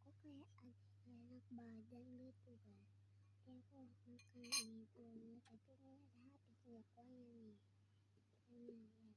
kok kayak agak gak enak badan gitu kan. Kayak aku makan ini dulu, tapi ini ada habis minyak kuahnya nih. Ini lihat.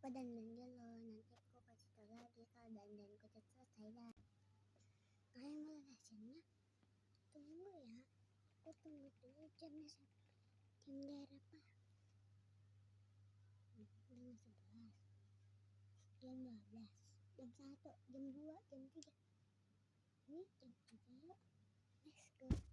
Aku dandan dulu, nanti aku kasih tau lagi kalau dandanku udah selesai dah. Kalian mau hasilnya? Tunggu ya, aku tunggu dulu jamnya sampai jam berapa? Jam 11, jam 12, jam 1, jam 2, jam 3. Ini jam 3 yuk. Let's go.